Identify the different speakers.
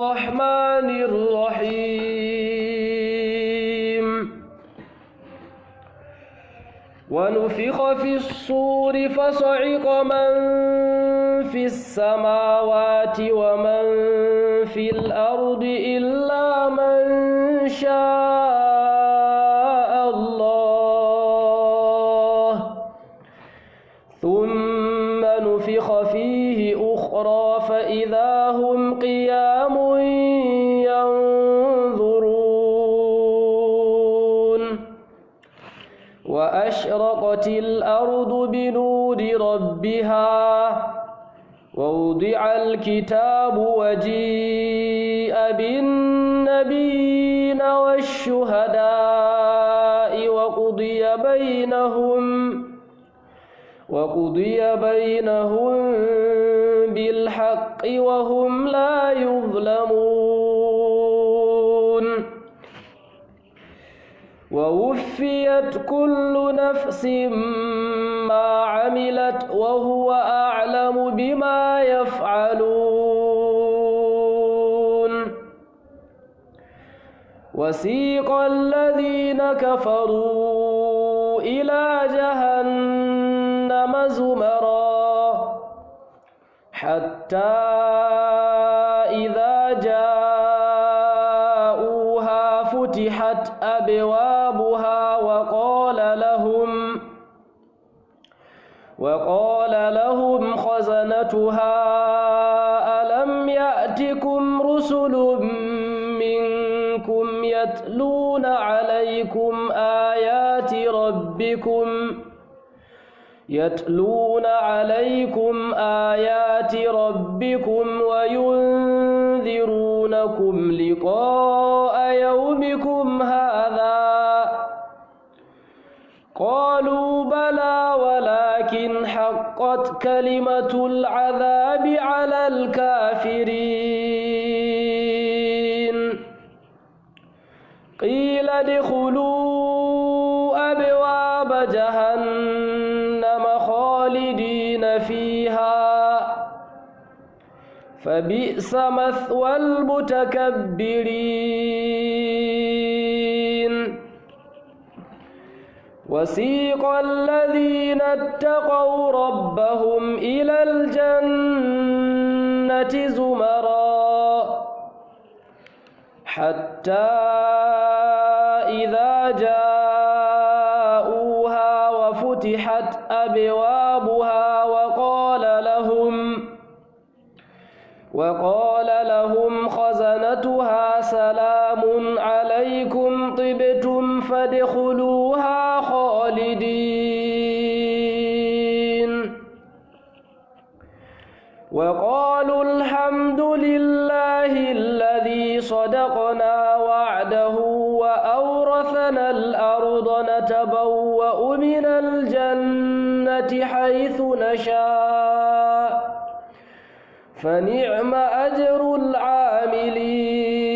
Speaker 1: الرحمن الرحيم ونفخ في الصور فصعق من في السماوات ومن في الأرض إلا من شاء الله ثم نفخ فيه أخرى فإذا هم قيام ينظرون وأشرقت الأرض بنور ربها ووضع الكتاب وجيء بالنبيين والشهداء وقضي بينهم بالحق وهم لا يظلمون ووفيت كل نفس ما عملت وهو أعلم بما يفعلون وسيق الذين كفروا إلى جهنم زمرا حتى إذا جاءوها فتحت أبوابها وقال لهم خزنتها ألم يأتكم رسل منكم يتلون عليكم آيات ربكم وينذرونكم لقاء يومكم هذا قالوا بلى ولكن حقت كلمة العذاب على الكافرين قيل ادخلوا أبواب جهنم خالدين فيها فبئس مثوى المتكبرين وسيق الذين اتقوا ربهم إلى الجنة زمرا حتى إذا جاءوها وفتحت أبوابها وقال لهم خزنتها سلام عليكم طبتم فادخلوها خالدين وقالوا الحمد لله الذي صدقنا وعده وأورثنا الأرض نتبوأ من الجنة حيث نشاء فنعم أجر العاملين